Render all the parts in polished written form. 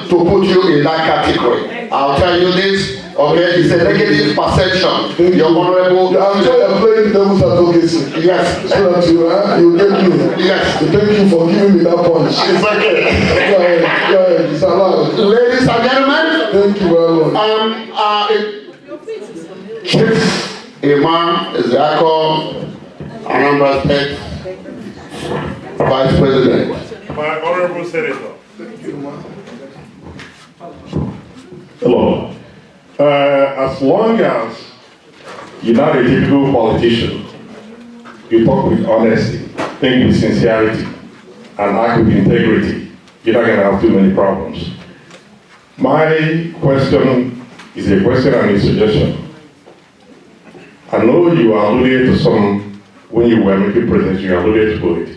to put you in that category. I'll tell you this, okay? It's a negative perception. You're honorable. I'm trying playing devil's advocacy. Yes. So that you get me. Yes. So thank you for giving me that punch. It's okay. Go ahead. It's allowed. Ladies and gentlemen. Thank you very much. Chief Imam Ezeako, Anambra State Vice President. My Honorable Senator. Thank you, man. Hello. As long as you're not a typical politician, you talk with honesty, think with sincerity, and act with integrity, you're not going to have too many problems. My question is a question and a suggestion. I know you alluded to some, when you were making presentations, you alluded to it.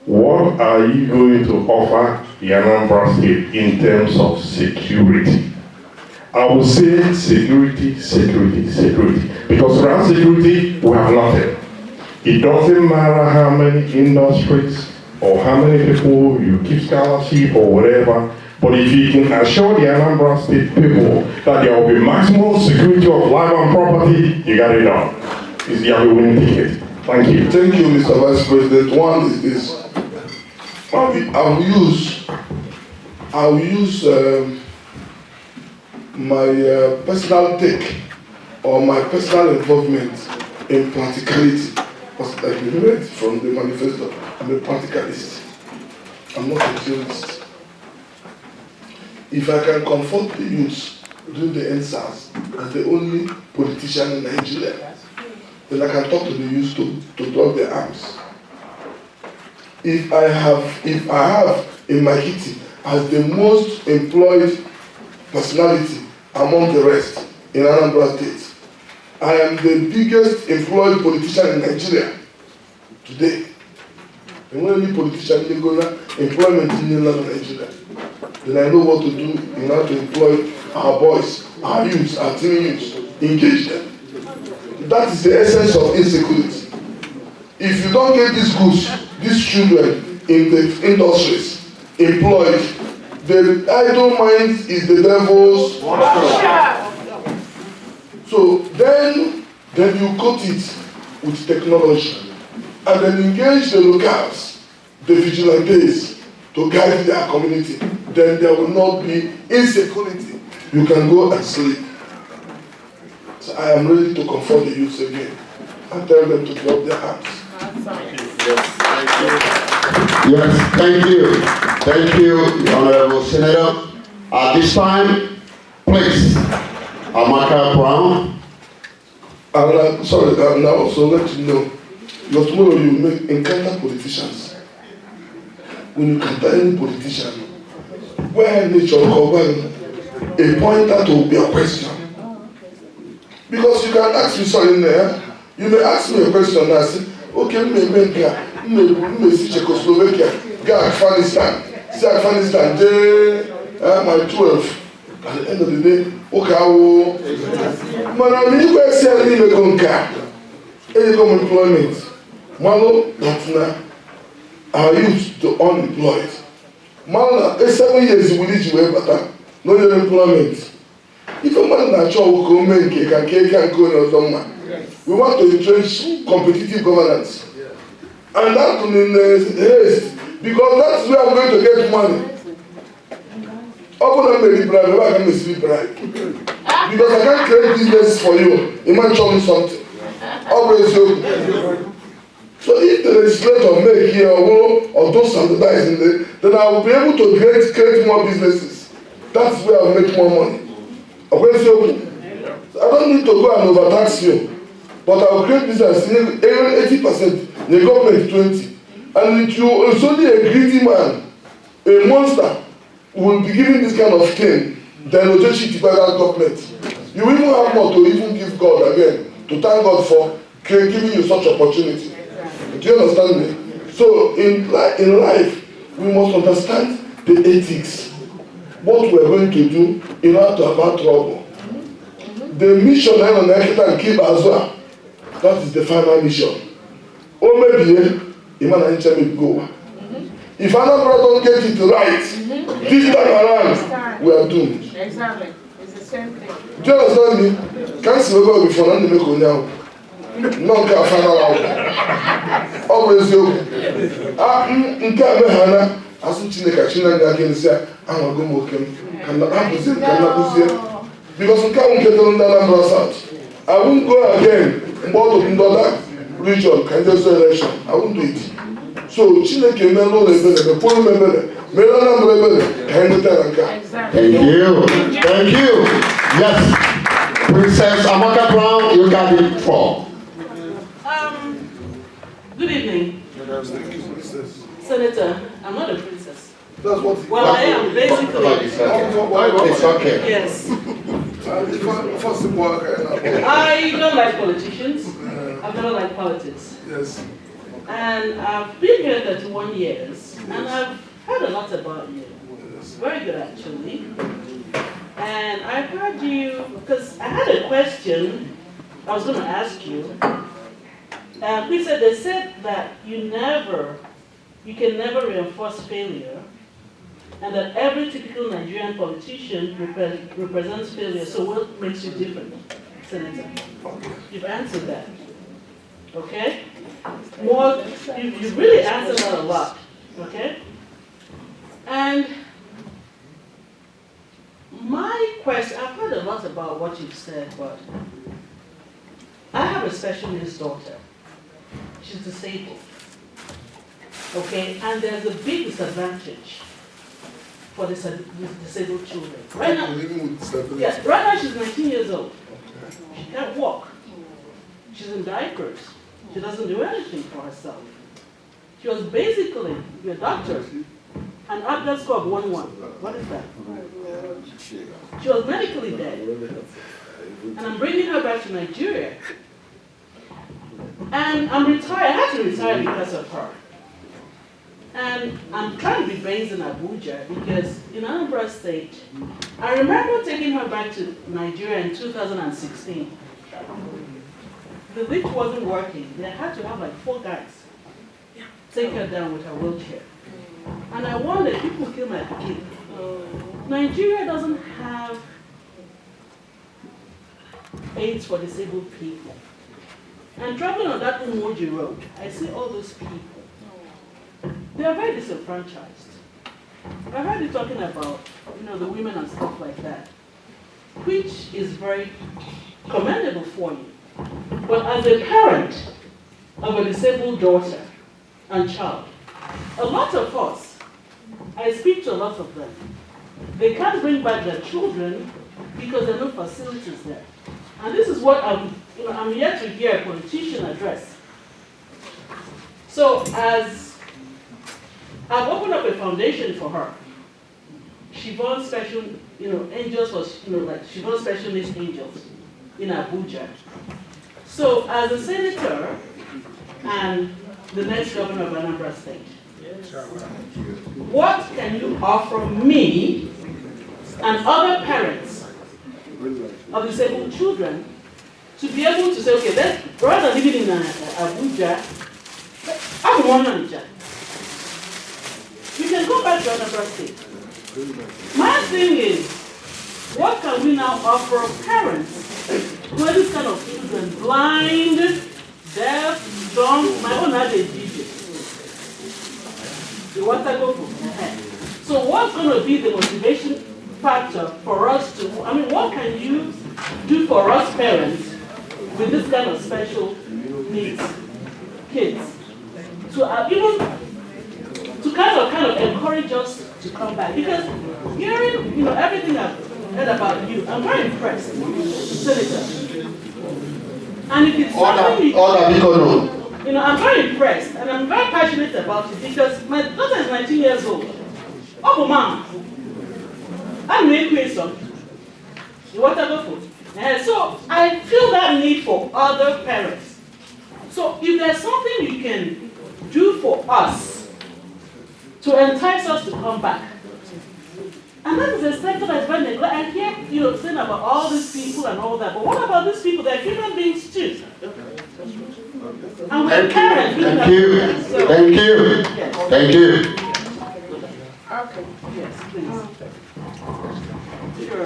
What are you going to offer the Anambra State in terms of security? I will say security. Because without security, we have nothing. It doesn't matter how many industries or how many people you give scholarship or whatever, but if you can assure the Anambra State people that there will be maximum security of life and property, you got it done. It's the only winning ticket. Thank you. Thank you, Mr. Vice President. One is this. I'll use my personal take or my personal involvement in practicality. Because like you read from the manifesto, I'm a practicalist. I'm not a theorist. If I can comfort the youth during the NSAS as the only politician in Nigeria, then I can talk to the youth to drop their arms. If I have in my kitty as the most employed personality among the rest in Anambra State, I am the biggest employed politician in Nigeria today. And when any politician in Ghana, employment in Nigeria, then I know what to do in order to employ our boys, our youths, our teen youths, engage them. That is the essence of insecurity. If you don't get these goods, these children in the industries employed, the idle mind is the devil's workshop. So then you coat it with technology and then engage the locals, the vigilantes, to guide their community. Then there will not be insecurity. You can go and sleep. So I am ready to comfort the youths again and tell them to drop their arms. Yes, thank you. Thank you, Honorable Senator. At this time, please, Amaka Brown. And sorry, now also let you know, because tomorrow you may encounter politicians. When you encounter any politician, where nature or when a pointer to be a question. Because you can ask me something there, you may ask me a question and I say, okay, maybe see Czechoslovakia, go Afghanistan, see Afghanistan, my 12. At the end of the day, okay, man, I'm going to say any employment. Malo, that's now our youth to unemployed. Malo, 7 years we need you better, no employment. If a man not sure who can make it, can go in a we want to entrench competitive governance. And that in haste, because that's where I'm going to get money. Open up a bribe, I can receive bribe. Because I can't create business for you. You might show me something. Always you. So if the legislator make here or do standardizing, then I will be able to create more businesses. That's where I'll make more money. Always you. So I don't need to go and overtax you. But I will create business even 80%, the government 20%. And it's only a greedy man, a monster, who will be given this kind of thing, then will just cheat by that government. You even have more to even give God again, to thank God for giving you such opportunity. Do you understand me? So in life, we must understand the ethics. What we are going to do in order to avoid trouble. The mission and keep as well. That is the final mission. Or maybe, If Anambra don't get it right, this time around, we are doomed. Exactly. It's the same thing. Do you understand me? Can't see over before and make now. No can final out. Always you. Nke a mehana asu Chineke Chineke again say amago mo kem can na abuzie can na abuzie because nke a nke don na Anambra South. I won't go again. Mbodo Ndola region can just election. I won't do it. So Chineke melo lebele the poor lebele melo na lebele can do that. Thank you. Thank you. Yes. Princess Amaka Brown, you got it for. Good evening. Senator, I'm not a princess. That's what. Well, I am basically. It's okay. Yes. First of all, I don't like politicians. I don't like politics. yes. And I've been here 31 years, and I've heard a lot about you. Very good, actually. And I heard you, because I had a question I was going to ask you. They said that you can never reinforce failure, and that every typical Nigerian politician represents failure. So what makes you different, Senator? You've answered that. Okay? You've really answered that a lot. Okay? And my question, I've heard a lot about what you've said, but I have a special needs daughter. She's disabled. Okay? And there's a big disadvantage for disabled children. Right now, Living with disability. yes, right now she's 19 years old. She can't walk. She's in diapers. She doesn't do anything for herself. She was basically your doctor, an ABDA score of 1-1. What is that? She was medically dead. And I'm bringing her back to Nigeria. And I'm retired. I had to retire because of her. And I'm trying to be based in Abuja because in Anambra State, I remember taking her back to Nigeria in 2016. The lift wasn't working. They had to have like 4 guys take her down with her wheelchair. And I wondered, people kill my kid. Nigeria doesn't have aids for disabled people. And traveling on that Umoji road, I see all those people. They are very disenfranchised. I heard you talking about, the women and stuff like that, which is very commendable for you. But as a parent of a disabled daughter and child, a lot of us, I speak to a lot of them, they can't bring back their children because there are no facilities there. And this is what I'm yet to hear a politician address. So as I've opened up a foundation for her, Siobhan Special, Angels was, Siobhan Special Needs Angels in Abuja. So as a senator and the next governor of Anambra State, what can you offer me and other parents of disabled children to be able to say, okay, rather than living in Abuja, I'm one manager. You can go back to Anambra State. My thing is, what can we now offer parents who are this kind of children, blind, deaf, dumb? My own had a DJ. You want to go for? So what's going to be the motivation factor for us to, what can you do for us parents with this kind of special needs kids to even to kind of encourage us to come back? Because hearing everything I've heard about you, I'm very impressed, Senator. And if it's something I'm very impressed and I'm very passionate about it because my daughter is 19 years old. Oh, mom. I'm making some. You want to go for? So I feel that need for other parents. So if there's something you can do for us to entice us to come back, and that is a sector that's very neglected. I hear saying about all these people and all that, but what about these people? They're human beings too. And we're parents. Thank you. Thank you. Thank you. please. Sure.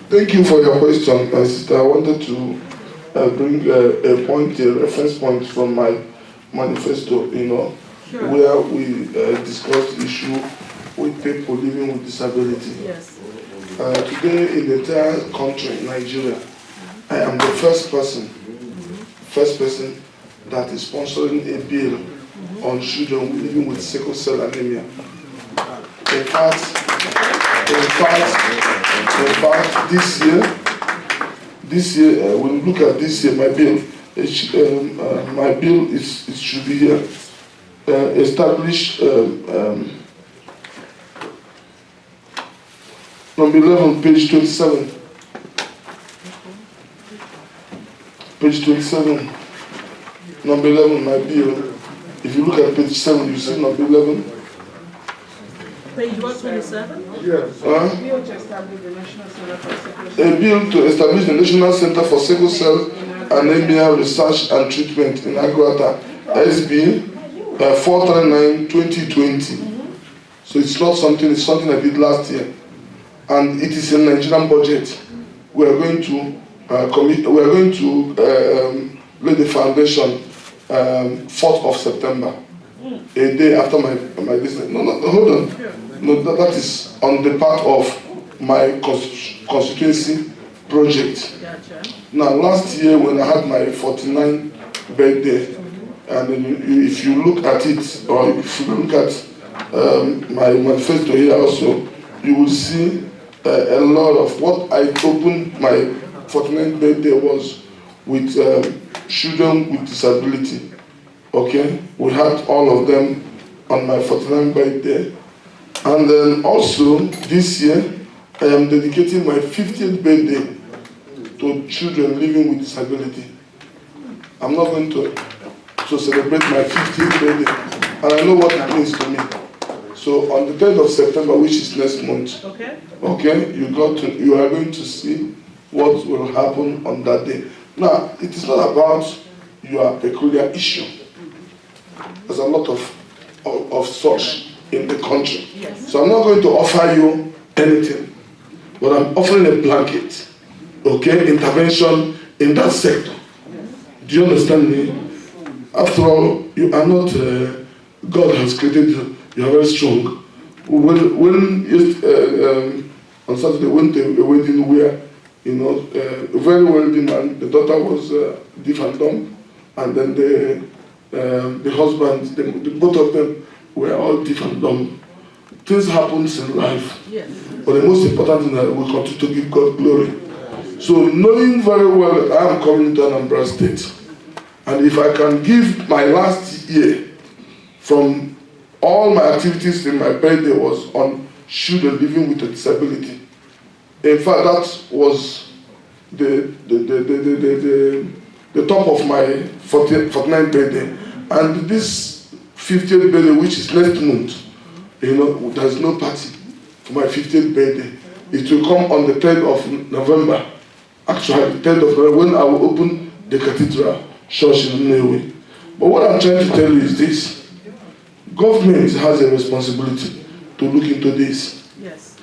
Thank you for your question, my sister. I wanted to bring a point, a reference point from my manifesto, Sure. where we discussed the issue with people living with disability. Yes. Today, in the entire country, Nigeria, I am the first person that is sponsoring a bill on children living with sickle cell anemia. In fact, this year, when you look at this year, my bill, it should be here. Establish number 11, page 27. Page 27, number 11, my bill. If you look at page 7, you see number 11. Page 127? Yes. Bill to establish the National Center for Sickle Cell. A bill to establish the National Center for Sickle Cell Anemia Research and Treatment in Aggrata, SB 439/2020. So it's not something, it's something I did last year. And it is in Nigerian budget. We are going to lay the foundation 4th of September, a day after my business. No, hold on. No, that is on the part of my constituency project. Gotcha. Now, last year when I had my 49th birthday, and if you look at it, or if you look at my manifesto here also, you will see a lot of what I opened my 49th birthday was with children with disability. Okay, we had all of them on my 49th birthday. And then also this year, I am dedicating my 50th birthday to children living with disability. I'm not going to celebrate my 50th birthday, and I know what it means to me. So on the 3rd of September, which is next month, okay, you are going to see what will happen on that day. Now, it is not about your peculiar issue. There's a lot of such in the country. Yes. So I'm not going to offer you anything, but I'm offering a blanket, okay, intervention in that sector. Do you understand me? After all, you are not, God has created you, you are very strong. When on Saturday, went to a wedding where, a very wealthy man, the daughter was deaf and dumb, and then the husband, both of them were all deaf and dumb. Things happen in life, Yes. but the most important thing is that we continue to give God glory. So knowing very well that I am coming to Anambra State, and if I can give my last year from all my activities in my birthday was on children living with a disability. In fact, that was the top of my 49th birthday. And this 50th birthday, which is next month, there's no party for my 50th birthday. It will come on the 3rd of November. Actually, the 3rd of November, when I will open the cathedral church in Nnewi. But what I'm trying to tell you is this. Government has a responsibility to look into this. Yes.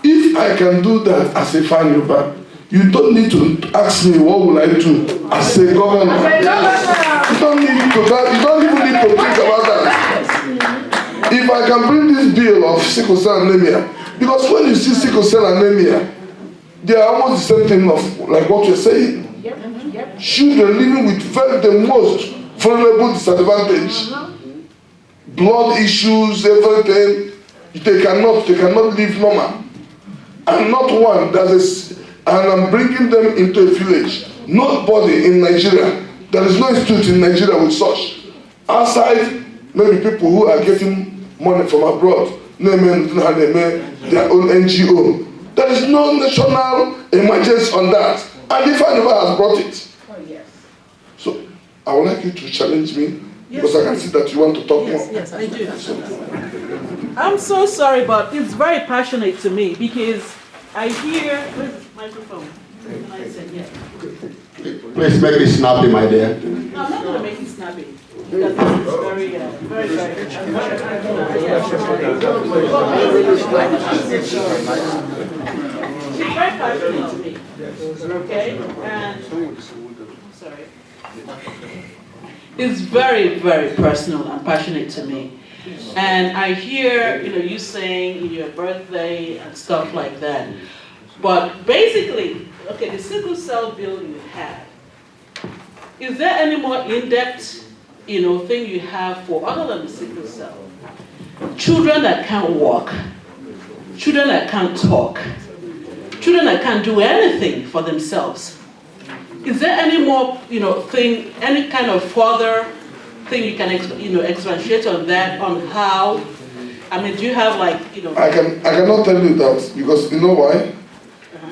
If I can do that as a Yoruba, you don't need to ask me what will I do as a governor. You don't need to that. You don't even need to think about that. If I can bring this bill of sickle cell anemia, because when you see sickle cell anemia, they are almost the same thing of like what you're saying. Yep. Children living with the most vulnerable disadvantage. Blood issues, everything, they cannot live normal. And not one, and I'm bringing them into a village. Nobody in Nigeria, there is no institute in Nigeria with such. Outside, maybe people who are getting money from abroad, their own NGO. There is no national emergency on that. And if anyone has brought it. Oh, yes. So, I would like you to challenge me. Yes, because I can see that you want to talk more. Yes, I do. I'm so sorry, but it's very passionate to me because I hear. Where's the microphone? And I said, yeah. Please make it snappy, my dear. No, I'm not going to make it snappy. Because this is very, very. She's very passionate to me. Okay? And, sorry. It's very, very personal and passionate to me. And I hear, you saying your birthday and stuff like that. But basically, okay, the sickle cell bill you had, is there any more in-depth, thing you have for other than the sickle cell? Children that can't walk, children that can't talk, children that can't do anything for themselves. Is there any more, thing, any kind of further thing you can, expatiate on that, on how? I mean, do you have like, I cannot tell you that because you know why?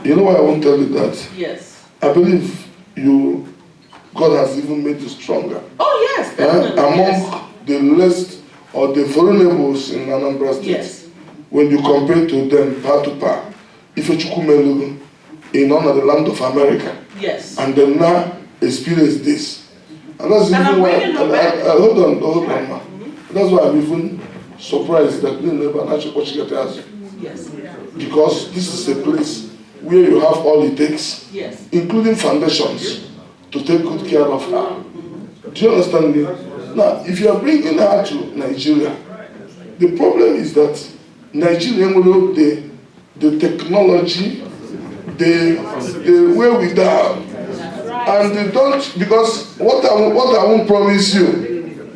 You know why I won't tell you that? Yes. I believe God has even made you stronger. Oh yes, definitely. Among the less or the vulnerables in Anambra State, yes. When you compare to them par to par, Ifechukwumelu in honor the land of America, yes. and then now experience this. And that's And even why, hold on, ma. That's why I'm even surprised that you never actually has. Yes. Because this is a place where you have all it takes, Yes. including foundations, to take good care of her. Do you understand me? Now, if you are bringing her to Nigeria, the problem is that Nigeria will the technology, the wherewithal, and they don't, because what I won't promise you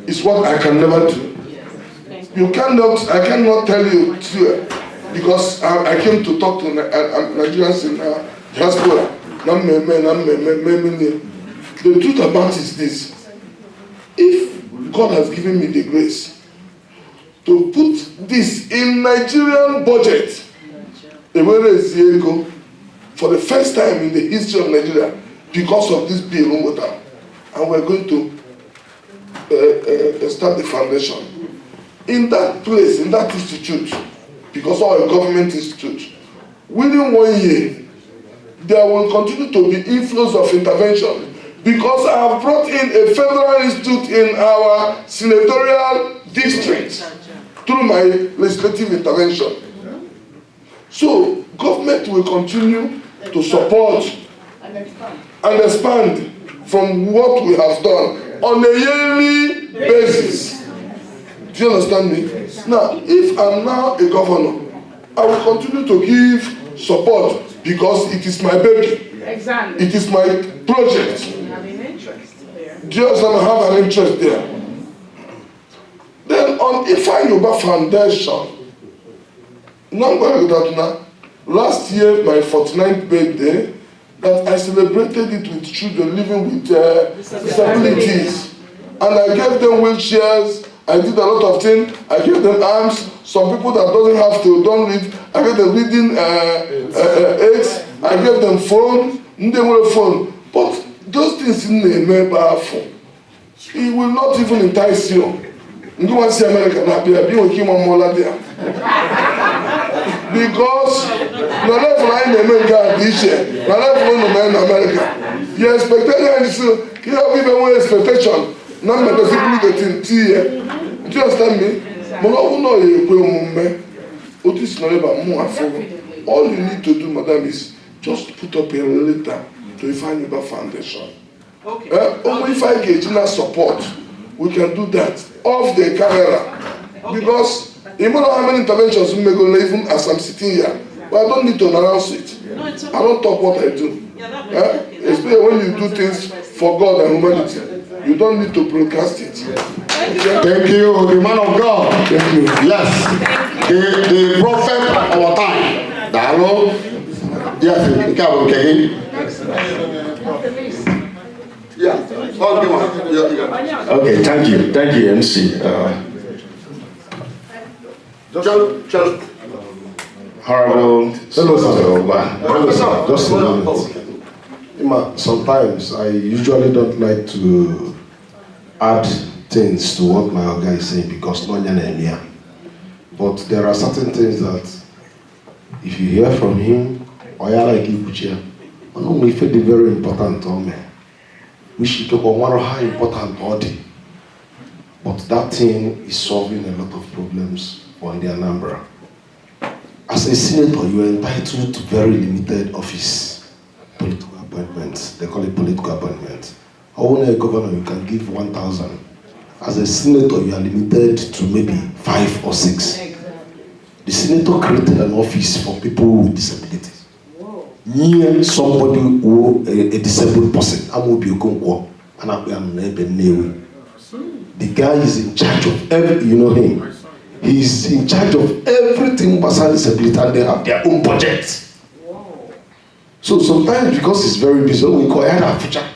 is what I can never do. I cannot tell you because I came to talk to Nigerians in diaspora. The truth about it is this: if God has given me the grace to put this in Nigerian budget, for the first time in the history of Nigeria, because of this bill, and we're going to start the foundation in that place, in that institute, because our government institute. Within 1 year, there will continue to be inflows of intervention, because I have brought in a federal institute in our senatorial district through my legislative intervention. So government will continue to support and expand from what we have done on a yearly basis. Do you understand me? Now, if I'm now a governor, I will continue to give support because it is my baby. Exactly. It is my project. You have an interest there. Do you understand? I have an interest there. Then on Ifeanyi Ubah Foundation, last year, my 49th birthday, that I celebrated it with children living with disabilities. And I gave them wheelchairs, I did a lot of things, I gave them arms, some people that don't read, I gave them reading aids, I gave them phone, but those things in the powerful. It will not even entice you. You don't want to see America now, be working on more there. Because the level I in America this year, the level in America, the expectation you have even more expectation. Not metaphysically getting tea. Do you understand me? All you need to do, madam, is just put up a letter to Ifeanyi Ubah Foundation. Okay. Only if I get enough support, we can do that off the camera. Okay. Because even though how many interventions we may go even as I'm sitting here, but I don't need to announce it. No, it's okay. I don't talk what I do. Yeah, that makes sense. Especially when you do things for God and humanity, you don't need to broadcast it. Thank you, the man of God. Thank you. Yes, the prophet of our time. Dalo. Yes, yeah. Okay, thank you, MC. Honorable Just a moment. Sometimes I usually don't like to add things to what my guy is saying because no one here. But there are certain things that if you hear from him, or you like Ibuchi, we feel very important on me. We should talk about how important body. But that thing is solving a lot of problems for the Anambra. As a senator, you are entitled to very limited office, political appointments. They call it political appointments. Only a governor, you can give 1,000. As a senator, you are limited to maybe 5 or 6. The senator created an office for people with disabilities. Near somebody who a disabled person. The guy is in charge of every, you know him. He's in charge of everything about disability, and they have their own budget. So sometimes because he's very busy, we call it a future.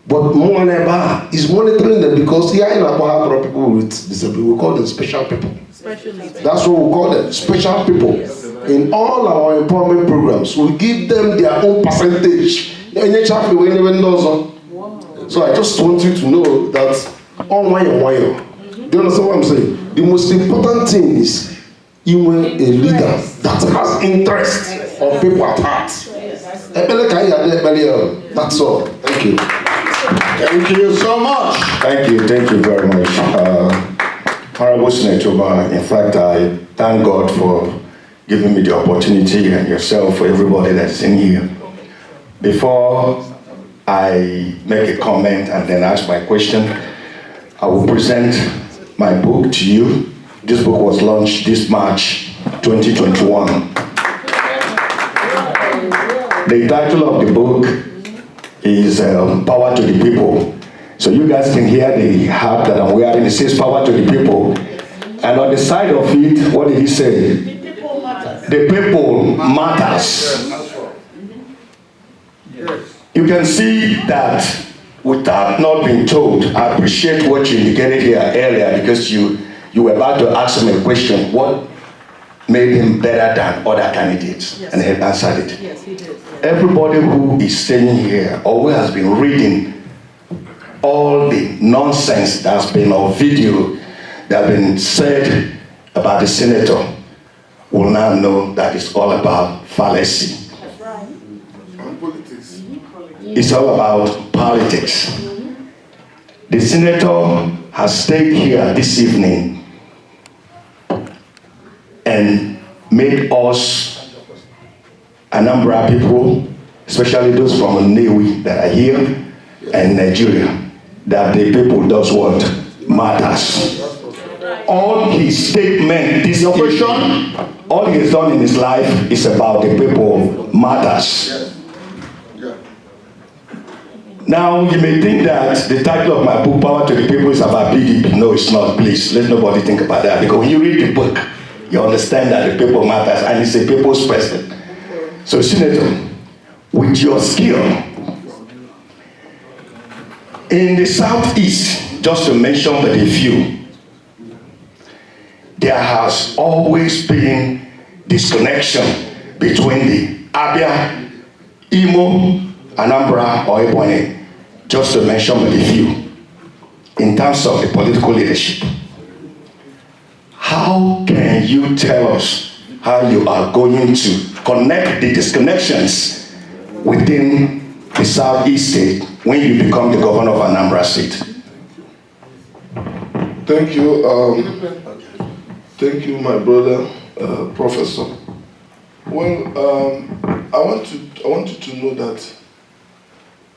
But Moneba is monitoring them because here in Abuja, people with disability, we call them special people. That's what we call them, special people. Yes. In all our employment programs, we give them their own percentage. So I just want you to know that on wire. Do you understand what I'm saying? The most important thing is you are a leader that has interest on people at heart. That's all. Thank you. Thank you so much. Thank you very much. Honorable Senator Oba, in fact, I thank God for giving me the opportunity, and yourself, for everybody that's in here. Before I make a comment and then ask my question, I will present my book to you. This book was launched this March 2021. The title of the book is Power to the People. So you guys can hear the hat that I'm wearing. It says Power to the People. And on the side of it, what did he say? The people matters. You can see that without not being told. I appreciate what you indicated here earlier, because you were about to ask him a question. What made him better than other candidates? Yes. And he answered it. Yes, he did. Everybody who is staying here or who has been reading all the nonsense that's been on video that has been said about the senator will now know that it's all about fallacy. That's right. And politics. It's all about politics. The senator has stayed here this evening and made us Anambra people, especially those from Nnewi that are here and Nigeria, that the people does what matters. All his statement, this question, all he has done in his life is about the people matters. Now, you may think that the title of my book, Power to the People, is about PDP. No, it's not. Please, let nobody think about that. Because when you read the book, you understand that the people matters, and it's a people's president. So, Senator, with your skill, in the Southeast, just to mention but a few, there has always been disconnection between the Abia, Imo, Anambra, or Ebonyi, just to mention but a few, in terms of the political leadership. How can you tell us how you are going to connect the disconnections within the Southeast state when you become the governor of Anambra State? Thank you. Thank you, my brother, Professor. Well, I want you to know that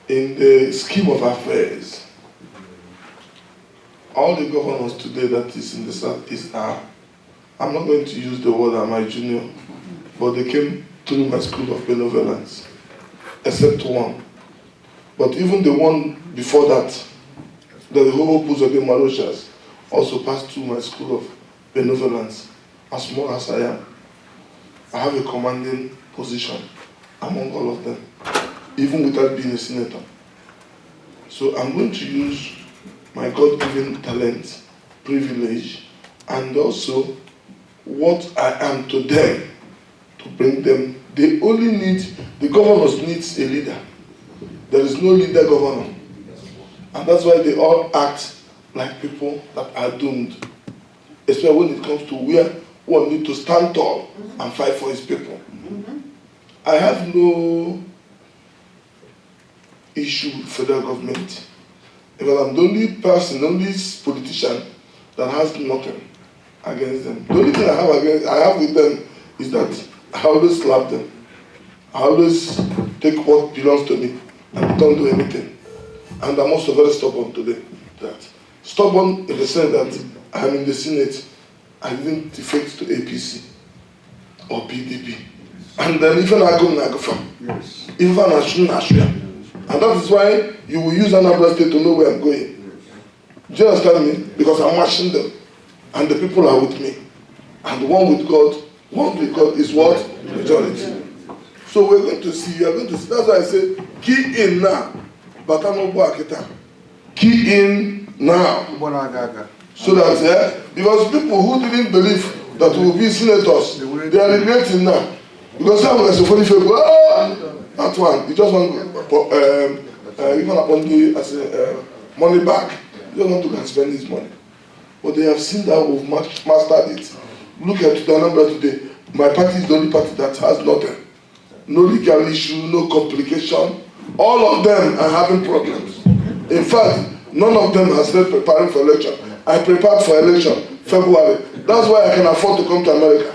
in the scheme of affairs, all the governors today that is in the Southeast are, I'm not going to use the word "am I junior," but they came through my school of benevolence, except one. But even the one before that, the whole Buzoge Marochas, also passed through my school of benevolence. As small as I am, I have a commanding position among all of them, even without being a senator. So I'm going to use my God-given talent, privilege, and also what I am to them to bring them. They only need, the governors needs a leader. There is no leader governor. And that's why they all act like people that are doomed. Especially when it comes to where one need to stand tall and fight for his people. I have no issue with federal government. Because I'm the only person, the only politician that has nothing against them. The only thing I have with them is that I always slap them. I always take what belongs to me and don't do anything. And I'm also very stubborn today. That stubborn in the sense that I'm in the Senate, I didn't defect to APC or PDP. And then even I go Nagafa, even I shouldn't. And that is why you will use Anambra State to know where I'm going. Do you understand me? Because I'm watching them. And the people are with me. And one with God is what? Majority. So we're going to see, you're going to see. That's why I say, key in now. Batano Boakita. Key in now. So that, because people who didn't believe that we will be senators, they are regretting now. Because some of the people, that one, you just want even upon the money back, you don't want to go and spend this money. But they have seen that we've mastered it. Look at the number today. My party is the only party that has nothing. No legal issue, no complication. All of them are having problems. In fact, none of them has been preparing for election. I prepared for election February. That's why I can afford to come to America.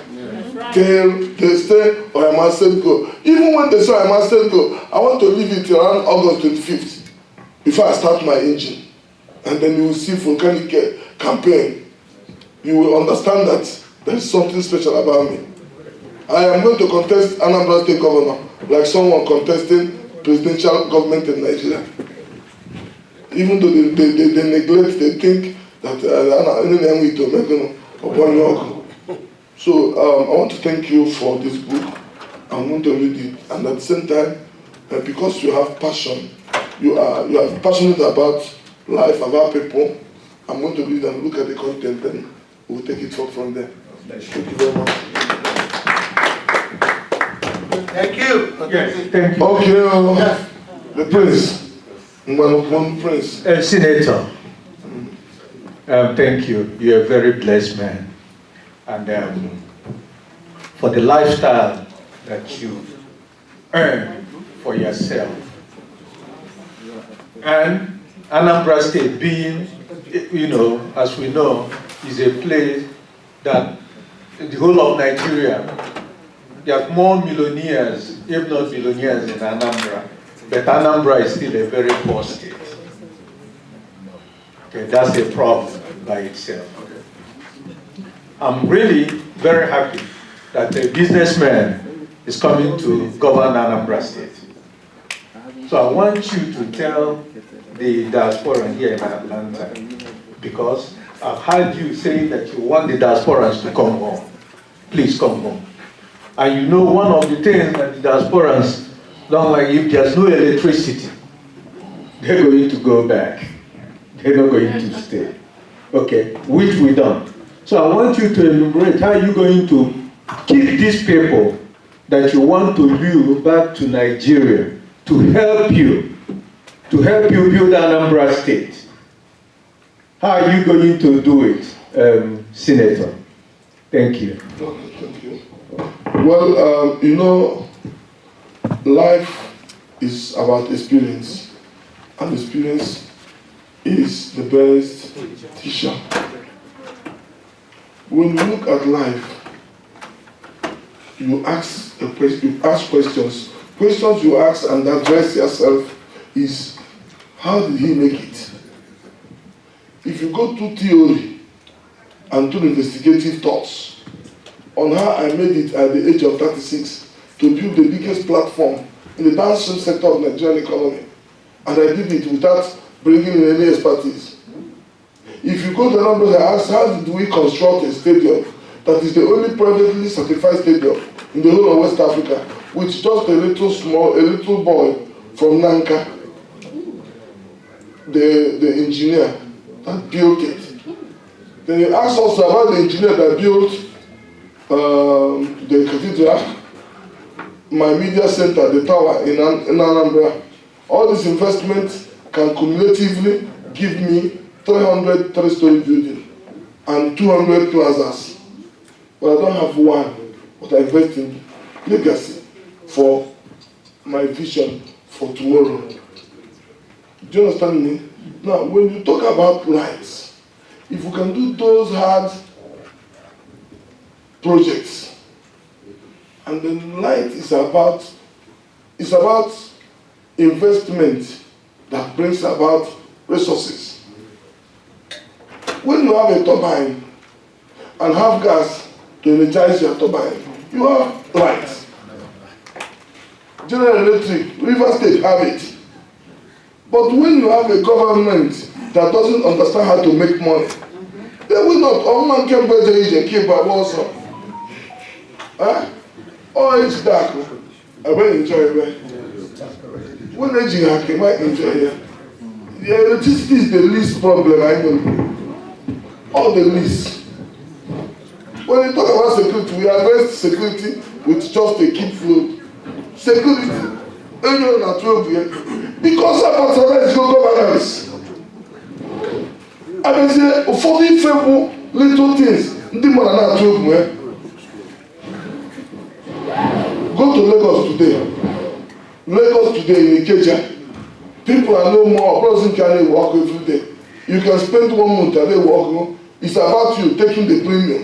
They stay or I must go. Even when they say I must go, I want to leave it around August 25th before I start my engine. And then you will see volcanic campaign. You will understand that there is something special about me. I am going to contest Anambra State governor like someone contesting presidential government in Nigeria. Even though they neglect, they think that So I want to thank you for this book. I'm going to read it, and at the same time, because you have passion, you are passionate about life, about people. I'm going to read and look at the content, and we'll take it from there. Thank you very much. Thank you. Okay, thank you. Okay, yes. The prince, one prince. Senator, thank you. You're a very blessed man. And for the lifestyle that you earn for yourself. And Anambra State being, as we know, is a place that in the whole of Nigeria, there are more millionaires, if not billionaires in Anambra, but Anambra is still a very poor state. Okay, that's a problem by itself. I'm really very happy that a businessman is coming to govern Anambra State. So I want you to tell the diaspora here in Atlanta, because I've heard you saying that you want the diasporans to come home. Please come home. And one of the things that the diasporans don't like, if there's no electricity, they're going to go back. They're not going to stay. Okay, which we don't. So I want you to enumerate how you're going to keep these people that you want to lure back to Nigeria to help you build Anambra State. How are you going to do it, Senator? Thank you. Thank you. Well, life is about experience, and experience is the best teacher. When you look at life, you ask questions. Questions you ask and address yourself is, how did he make it? If you go to theory and to investigative thoughts on how I made it at the age of 36 to build the biggest platform in the downstream sector of the Nigerian economy, and I did it without bringing in any expertise. If you go to the numbers, I asked, how did we construct a stadium that is the only privately certified stadium in the whole of West Africa, with just a little boy from Nanka, the engineer that built it. Then you ask also about the engineer that built the cathedral, my media center, the tower in Anambra. All these investments can cumulatively give me 300 three-story building and 200 plazas. but I don't have one, but I invest in legacy for my vision for tomorrow. Do you understand me? Now, when you talk about lights, if we can do those hard projects, and then light is about investment that brings about resources. When you have a turbine and have gas to energize your turbine, you have light. General Electric, River State have it. But when you have a government that doesn't understand how to make money, they will not. All man can buy the agent, keep by also. Oh, it's dark. I will enjoy it. When I came, I enjoy it. The electricity is the least problem, I know. All the least. When you talk about security, we address security with just a keep flow. Security. Anyone at 12 years. Because of patronize no governance. I mean, say, for the people, little things, ndị mmadụ na-atụ egwu. Go to Lagos today. Lagos today in Ikeja. People are no more. Person can walk every day. You can spend 1 month and they walk. It's about you taking the premium.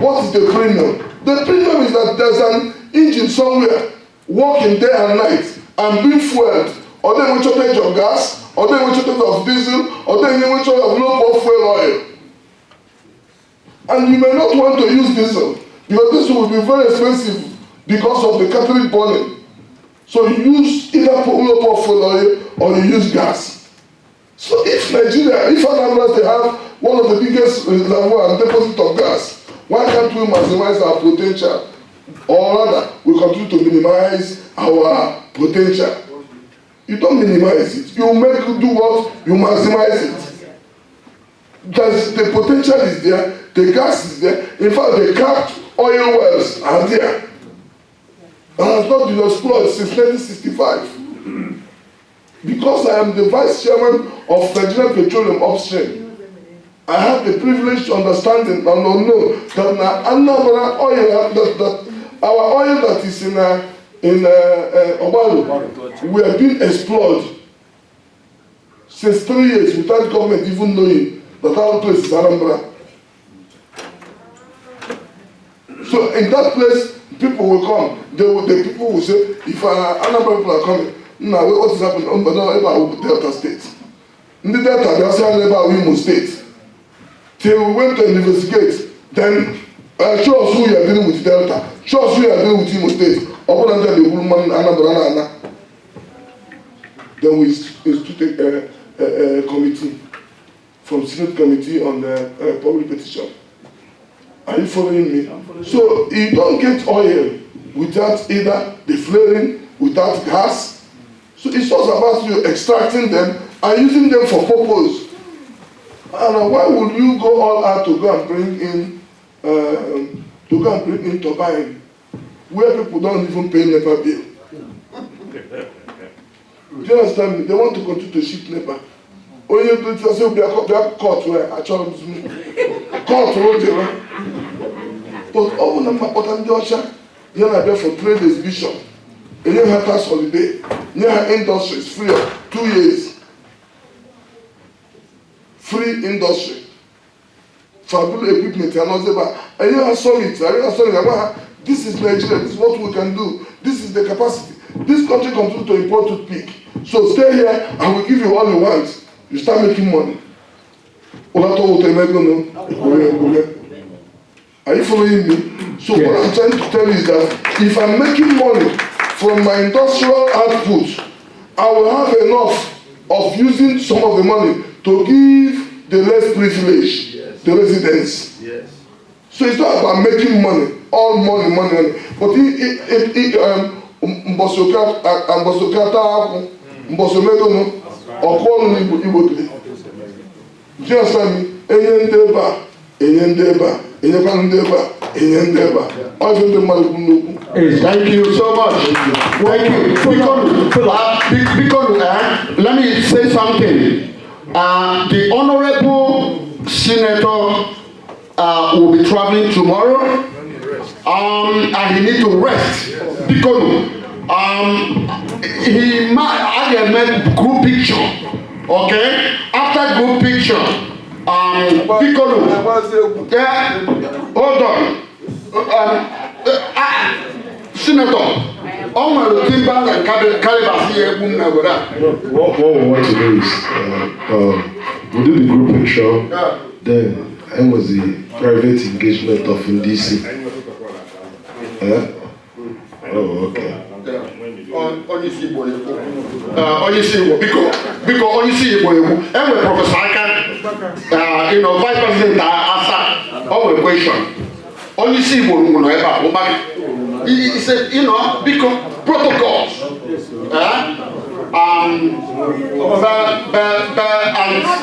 What is the premium? The premium is that there's an engine somewhere working day and night and being fueled. Or they will shortage of gas, or they will shortage of diesel, or they will shortage of low fuel oil. And you may not want to use diesel because this will be very expensive because of the catalytic burning. So you use either low fuel oil or you use gas. So if Nigeria, if Anambra they have one of the biggest reservoir and deposit of gas, why can't we maximize our potential? Or rather, we continue to minimize our potential. You don't minimize it. You make it do what? You maximize it. The potential is there. The gas is there. In fact, the capped oil wells are there. And has not been explored since 1965. Because I am the vice chairman of Nigerian Petroleum Upstream, I have the privilege to understand and know that Anambra oil, that our oil that is in Obaru, we have been explored since 3 years without government even knowing that our place is Anambra. So in that place, people will come. The people will say, if Anambra people are coming, now what is happening? But now about Delta State. In the Delta, they also have about Imo State. Till we went to investigate, then show us who you are dealing with Delta. Show us who you are dealing with Imo State. Then we instituted a committee from Senate Committee on Public Petition. Are you following me? So you don't get oil without either the flaring, without gas. So it's just about you extracting them and using them for purpose. And why would you go all out to go and bring in turbine where people don't even pay NEPA bill? Do you understand me? They want to continue to ship NEPA. When you do it, they say, they are caught where I told them, caught where. But all of them are Joshua, they are there for trade exhibition. And you have tax holiday. You have industries free of 2 years. Free industry. Fabulous equipment and all that. And you have summit. This is Nigeria. This is what we can do. This is the capacity. This country continues to import toothpick. So stay here and we'll give you all you want. You start making money. Are you following me? So what I'm trying to tell you is that if I'm making money from my industrial output, I will have enough of using some of the money to give the less privileged, the residents. Yes. So it's not about making money, all money. But do you understand me? Thank you so much. Thank you. Because let me say something. The Honorable Senator will be traveling tomorrow. And he need to rest because he might have group picture. Okay, after group picture, Piccolo, hold on, Senator, all my timber and caliber here, what we want to do is we do the group picture, then it was the private engagement of DC. Oh, okay. Onye si Igbo biko onye si Igbo egwu enwe Professor Aka Vice President asa o nwere question onye si Igbo nọ ebe a he said biko protocols and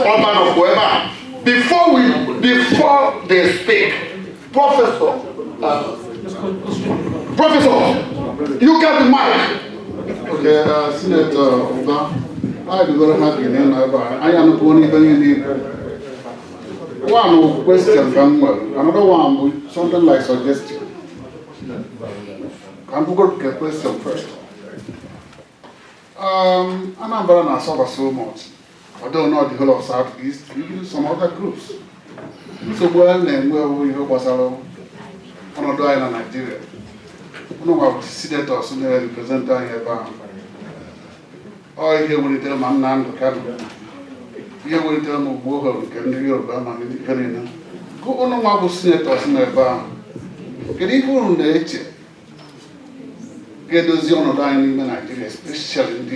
Urban of whoever before they speak, Professor, you got the mic. Okay, Senator Oba, I'll be very happy in I am not only going one question from another one with something like suggestion. I'm going to get a question first. Anambra and suffer so much. Although not the whole of Southeast, we use some other groups. So well and where we hope was one of the island Nigeria. No one seated us in the representative here. Or here when you tell my man to come. Here when you tell me who can do your Bama in the Karina. Go on a marble senators in the bar. Get even the H. Get those young dying in Nigeria, especially in the